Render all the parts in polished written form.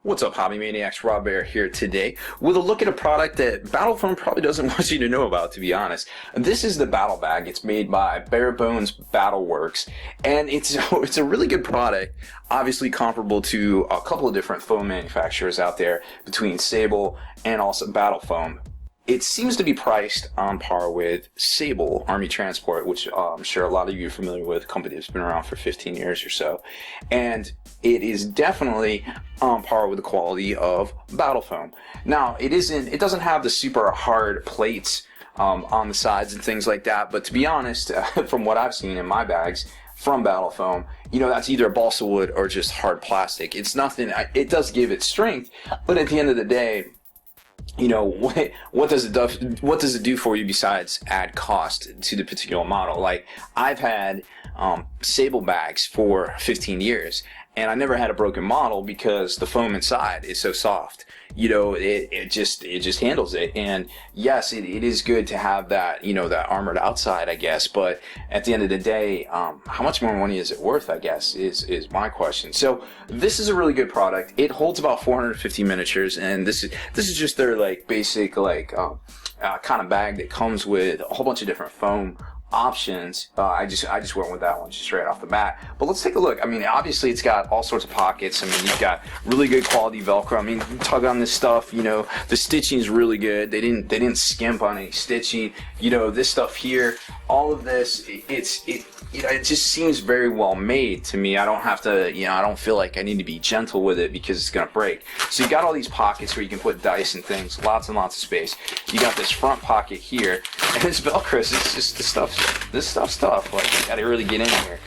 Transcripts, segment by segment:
What's up, Hobby Maniacs? Rob Bear here today with a look at a product that Battlefoam probably doesn't want you to know about, to be honest. This is the Battlebag. It's made by Barebones Battleworks, and it's a really good product, obviously comparable to a couple of different foam manufacturers out there between Sable and also Battlefoam. It seems to be priced on par with Sable Army Transport, which I'm sure a lot of you are familiar with, a company that's been around for 15 years or so. And it is definitely on par with the quality of Battlefoam. Now, it doesn't have the super hard plates on the sides and things like that, but to be honest, from what I've seen in my bags from Battlefoam, that's either a balsa wood or just hard plastic. It's nothing, it does give it strength, but at the end of the day, what does it do for you besides add cost to the particular model? Like, I've had Sable bags for 15 years, and I never had a broken model because the foam inside is so soft. It just handles it. And yes, it is good to have that, that armored outside, I guess. But at the end of the day, how much more money is it worth, I guess, is my question. So this is a really good product. It holds about 450 miniatures, and this is just their basic kind of bag that comes with a whole bunch of different foam options. I just went with that one just straight off the bat. But let's take a look. Obviously it's got all sorts of pockets. You've got really good quality Velcro. You tug on this stuff, the stitching is really good. They didn't skimp on any stitching. This stuff here, all of this, it just seems very well made to me. I don't have to, I don't feel like I need to be gentle with it because it's gonna break. So you got all these pockets where you can put dice and things, lots and lots of space. You got this front pocket here, and this Velcro is just this stuff's tough. You gotta really get in here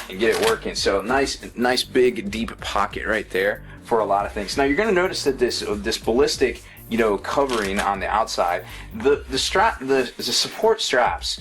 and get it working. So nice big deep pocket right there for a lot of things. Now you're gonna notice that this ballistic covering on the outside, the support straps,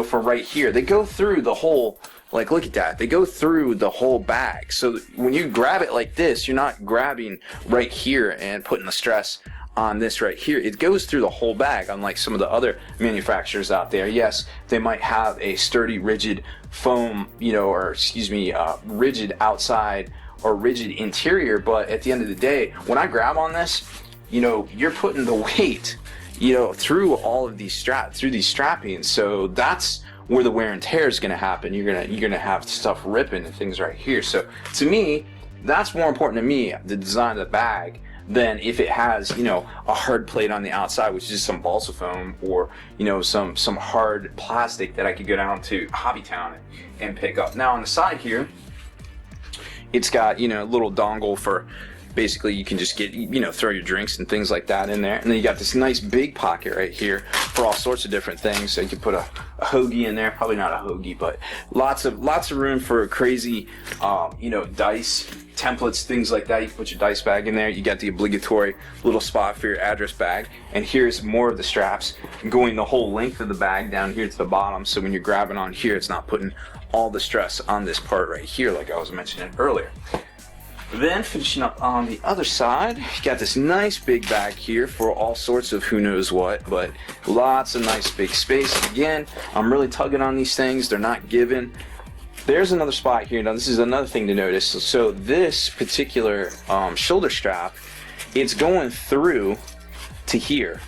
for right here, they go through the whole, look at that, they go through the whole bag. So when you grab it like this, you're not grabbing right here and putting the stress on this right here. It goes through the whole bag, unlike some of the other manufacturers out there. Yes, they might have a sturdy, rigid foam, rigid outside or rigid interior, but at the end of the day, when I grab on this, you're putting the weight through all of these strappings. So that's where the wear and tear is going to happen. You're gonna have stuff ripping and things right here. So to me, that's more important to me, the design of the bag, than if it has a hard plate on the outside, which is just some balsa foam, or some hard plastic that I could go down to Hobbytown and pick up. Now on the side here, it's got a little dongle for, basically you can just get, throw your drinks and things like that in there. And then you got this nice big pocket right here for all sorts of different things. So you can put a hoagie in there, probably not a hoagie, but lots of room for crazy, dice, templates, things like that. You can put your dice bag in there. You got the obligatory little spot for your address bag. And here's more of the straps going the whole length of the bag down here to the bottom. So when you're grabbing on here, it's not putting all the stress on this part right here, like I was mentioning earlier. Then finishing up on the other side, you got this nice big bag here for all sorts of who knows what, but lots of nice big space. Again, I'm really tugging on these things, they're not giving. There's another spot here. Now this is another thing to notice. So this particular shoulder strap, it's going through to here.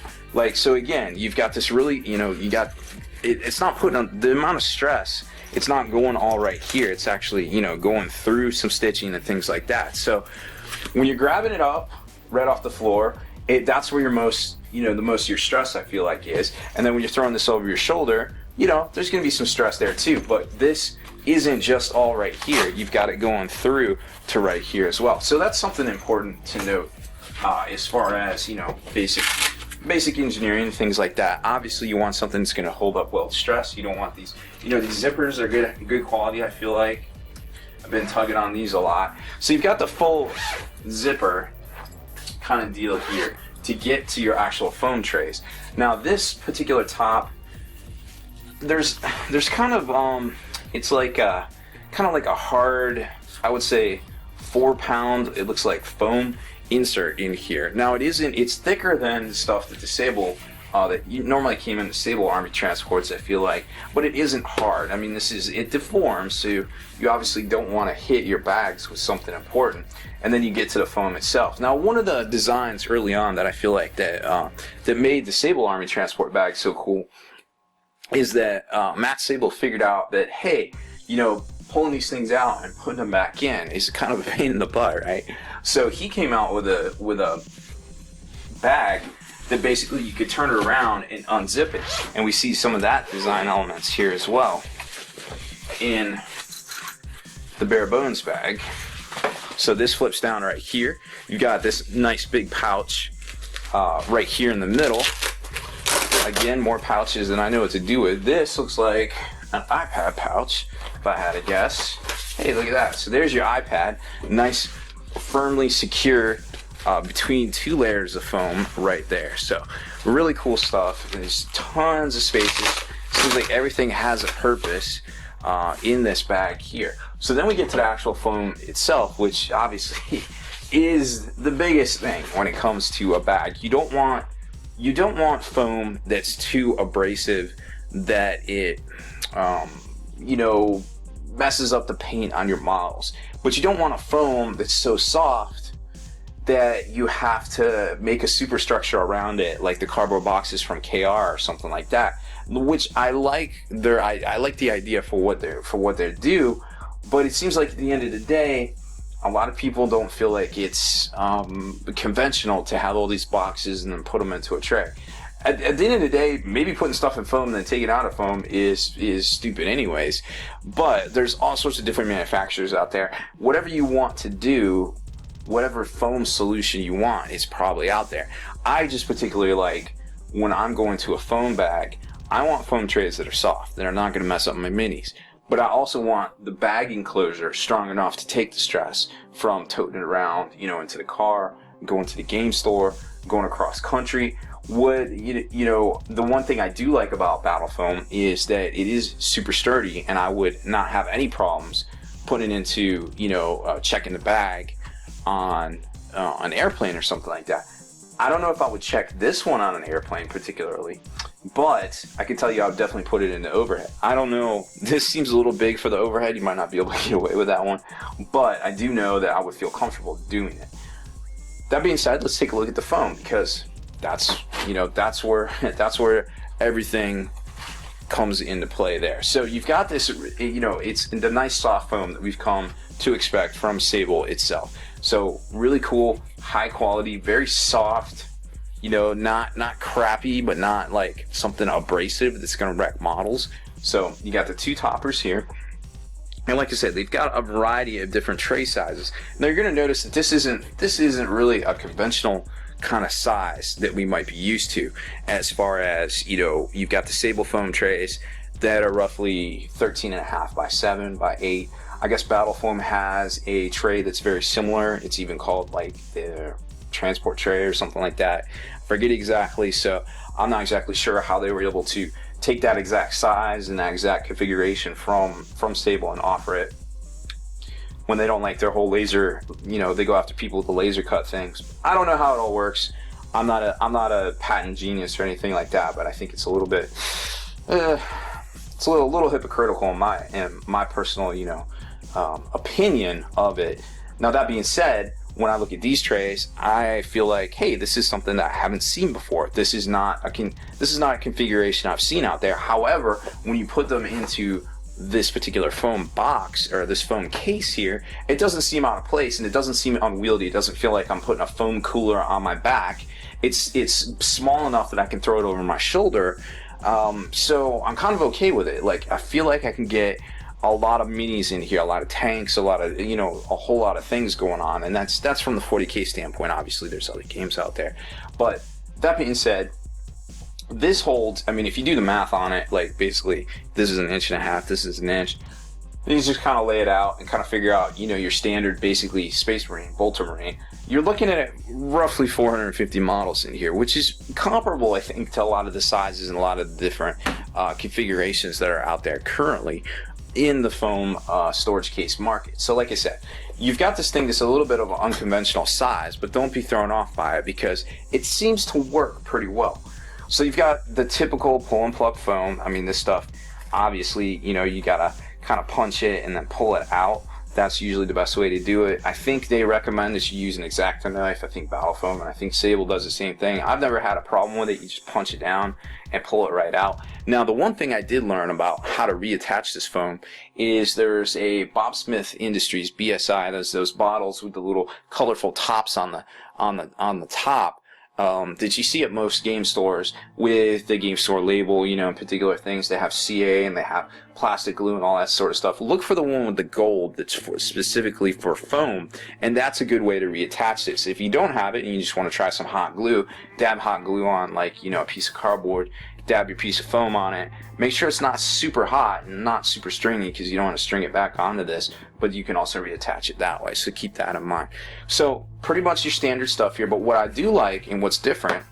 So again, you've got this really, it's not putting on the amount of stress. It's not going all right here. It's actually, going through some stitching and things like that. So when you're grabbing it up right off the floor, that's where your most, the most of your stress, I feel like, is. And then when you're throwing this over your shoulder, there's going to be some stress there too. But this isn't just all right here. You've got it going through to right here as well. So that's something important to note as far as, basic engineering and things like that. Obviously you want something that's going to hold up well to stress. You don't want these, these zippers are good quality, I feel like. I've been tugging on these a lot. So you've got the full zipper kind of deal here to get to your actual foam trays. Now this particular top, there's kind of it's like a hard, I would say 4-pound, it looks like foam insert in here. Now it's thicker than the stuff that the Sable that normally came in the Sable Army transports, I feel like, but it isn't hard. I mean, it deforms, so you obviously don't want to hit your bags with something important, and then you get to the foam itself. Now, one of the designs early on that I feel like that made the Sable Army transport bag so cool is that Matt Sable figured out that, hey, pulling these things out and putting them back in is kind of a pain in the butt, right? So he came out with a bag that basically you could turn it around and unzip it. And we see some of that design elements here as well in the Bare Bones bag. So this flips down right here. You got this nice big pouch right here in the middle. Again, more pouches than I know what to do with. This looks like an iPad pouch, if I had to guess. Hey, look at that. So there's your iPad. Nice, firmly secure between two layers of foam right there. So really cool stuff. There's tons of spaces. Seems like everything has a purpose in this bag here. So then we get to the actual foam itself, which obviously is the biggest thing when it comes to a bag. You don't want foam that's too abrasive that it messes up the paint on your models. But you don't want a foam that's so soft that you have to make a superstructure around it, like the cardboard boxes from KR or something like that. Which I like. I like the idea for what they do, but it seems like at the end of the day, a lot of people don't feel like it's conventional to have all these boxes and then put them into a tray. At the end of the day, maybe putting stuff in foam and then taking it out of foam is stupid anyways. But there's all sorts of different manufacturers out there. Whatever you want to do, whatever foam solution you want, is probably out there. I just particularly like, when I'm going to a foam bag, I want foam trays that are soft, that are not going to mess up my minis. But I also want the bag enclosure strong enough to take the stress from toting it around, into the car, going to the game store, going across country. The one thing I do like about Battlefoam is that it is super sturdy, and I would not have any problems putting it into, checking the bag on an airplane or something like that. I don't know if I would check this one on an airplane particularly, but I can tell you I would definitely put it in the overhead. I don't know, this seems a little big for the overhead. You might not be able to get away with that one, but I do know that I would feel comfortable doing it. That being said, let's take a look at the foam, because that's where everything comes into play there. So you've got this, it's the nice soft foam that we've come to expect from Sable itself. So really cool, high quality, very soft, not crappy, but not like something abrasive that's going to wreck models. So you got the two toppers here. And like I said, they've got a variety of different tray sizes. Now you're going to notice that this isn't really a conventional kind of size that we might be used to, as far as, you've got the Sable foam trays that are roughly 13.5 by 7 by 8. I guess Battlefoam has a tray that's very similar. It's even called like the transport tray or something like that. Forget exactly, so I'm not exactly sure how they were able to take that exact size and that exact configuration from Sable and offer it when they don't like their whole laser, they go after people with the laser cut things. I don't know how it all works. I'm not a patent genius or anything like that, but I think it's a little bit, it's a little hypocritical in my personal, opinion of it. Now that being said, when I look at these trays, I feel like, hey, this is something that I haven't seen before. This is not a configuration I've seen out there. However, when you put them into this particular foam box or this foam case here, it doesn't seem out of place, and it doesn't seem unwieldy. It doesn't feel like I'm putting a foam cooler on my back. It's small enough that I can throw it over my shoulder. So I'm kind of okay with it. Like, I feel like I can get a lot of minis in here, a lot of tanks, a lot of, a whole lot of things going on. And that's from the 40K standpoint. Obviously there's other games out there, but that being said, this holds, if you do the math on it, like basically this is 1.5 inches, this is 1 inch. You just kind of lay it out and kind of figure out, your standard, basically Space Marine, Bolter Marine. You're looking at roughly 450 models in here, which is comparable, I think, to a lot of the sizes and a lot of the different configurations that are out there currently in the foam storage case market. So like I said, you've got this thing that's a little bit of an unconventional size, but don't be thrown off by it, because it seems to work pretty well. So you've got the typical pull and plug foam. I mean, this stuff, obviously, you know, you gotta kind of punch it and then pull it out. That's usually the best way to do it. I think they recommend that you use an X-Acto knife. I think Battlefoam and I think Sable does the same thing. I've never had a problem with it. You just punch it down and pull it right out. Now, the one thing I did learn about how to reattach this foam is there's a Bob Smith Industries BSI. There's those bottles with the little colorful tops on the top. That you see at most game stores with the game store label, you know, in particular things. They have CA and they have plastic glue and all that sort of stuff. Look for the one with the gold that's specifically for foam, and that's a good way to reattach this. If you don't have it and you just want to try some hot glue, dab hot glue on, like, you know, a piece of cardboard, dab your piece of foam on it. Make sure it's not super hot and not super stringy, because you don't want to string it back onto this, but you can also reattach it that way, so keep that in mind. So pretty much your standard stuff here, but what I do like and what's different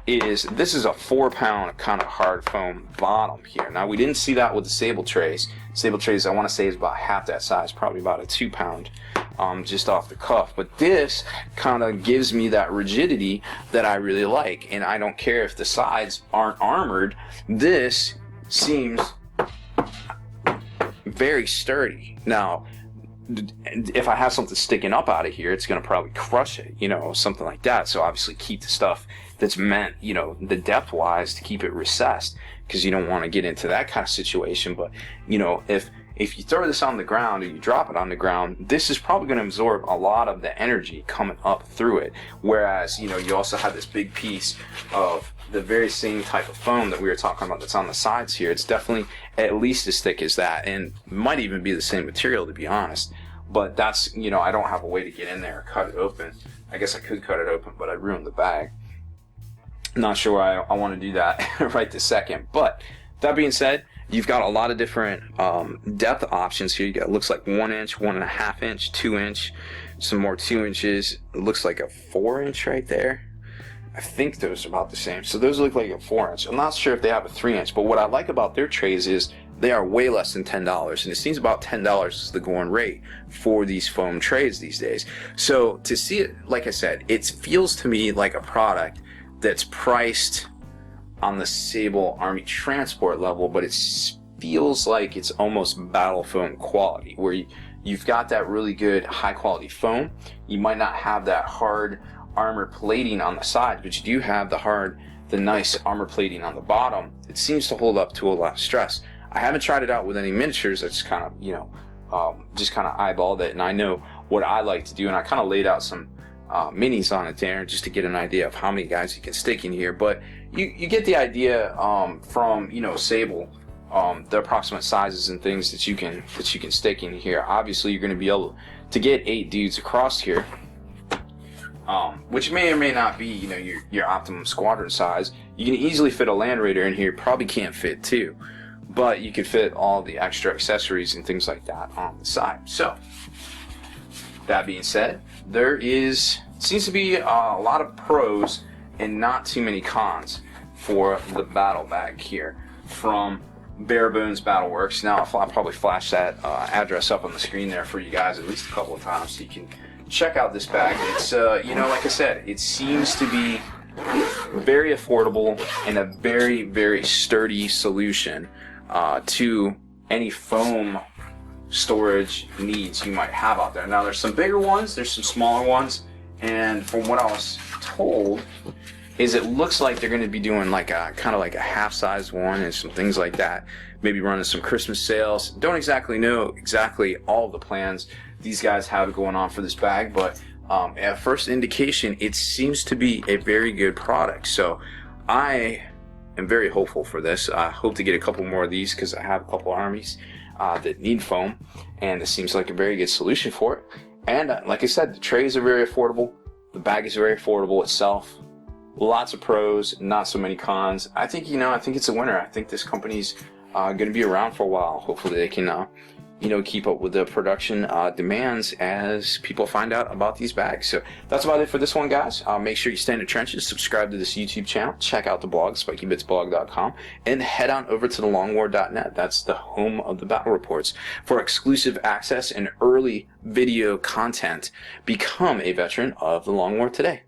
is this is a 4-pound kind of hard foam bottom here. Now, we didn't see that with the Sable trays. Sable trays, I want to say, is about half that size, probably about a 2-pound, just off the cuff. But this kind of gives me that rigidity that I really like, and I don't care if the sides aren't armored. This seems very sturdy. Now, if I have something sticking up out of here, it's going to probably crush it, you know, something like that. So obviously keep the stuff that's meant, you know, the depth wise, to keep it recessed, because you don't want to get into that kind of situation. But, you know, if you throw this on the ground or you drop it on the ground, this is probably going to absorb a lot of the energy coming up through it. Whereas, you know, you also have this big piece of the very same type of foam that we were talking about that's on the sides here. It's definitely at least as thick as that, and might even be the same material, to be honest. But that's, you know, I don't have a way to get in there or cut it open. I guess I could cut it open, but I'd ruin the bag. Not sure I want to do that right this second. But that being said, you've got a lot of different depth options here. You got, looks like 1 inch, 1.5 inch, 2 inch, some more 2 inches. It looks like a 4 inch right there. I think those are about the same. So those look like a 4 inch. I'm not sure if they have a 3 inch, but what I like about their trays is they are way less than $10, and it seems about $10 is the going rate for these foam trays these days. So to see it, like I said, it feels to me like a product that's priced on the Sable Army Transport level, but it feels like it's almost Battlefoam quality, where you've got that really good high quality foam. You might not have that hard armor plating on the side, but you do have the nice armor plating on the bottom. It seems to hold up to a lot of stress. I haven't tried it out with any miniatures. I just kind of, you know, just kind of eyeballed it, and I know what I like to do, and I kind of laid out some minis on it there just to get an idea of how many guys you can stick in here. But you get the idea from, you know, Sable, the approximate sizes and things that you can stick in here. Obviously, you're going to be able to get 8 dudes across here, which may or may not be, you know, your optimum squadron size. You can easily fit a Land Raider in here. Probably can't fit 2, but you can fit all the extra accessories and things like that on the side. So that being said, there seems to be a lot of pros and not too many cons for the Battlebag here from Bare Bones Battleworks. Now I'll probably flash that address up on the screen there for you guys at least a couple of times so you can check out this bag. It's you know, like I said, it seems to be very affordable and a very, very sturdy solution to any foam storage needs you might have out there. Now, there's some bigger ones, there's some smaller ones, and from what I was told, is it looks like they're going to be doing like a kind of like a half-size one and some things like that. Maybe running some Christmas sales. Don't exactly know all the plans these guys have going on for this bag, but at first indication, it seems to be a very good product. So I am very hopeful for this. I hope to get a couple more of these because I have a couple armies that need foam, and this seems like a very good solution for it. And like I said, the trays are very affordable. The bag is very affordable itself. Lots of pros, not so many cons. I think, you know, I think it's a winner. I think this company's going to be around for a while. Hopefully they can you know, keep up with the production demands as people find out about these bags. So that's about it for this one, guys. Make sure you stay in the trenches, subscribe to this YouTube channel, check out the blog, spikybitsblog.com, and head on over to thelongwar.net. That's the home of the battle reports for exclusive access and early video content. Become a veteran of the Long War today.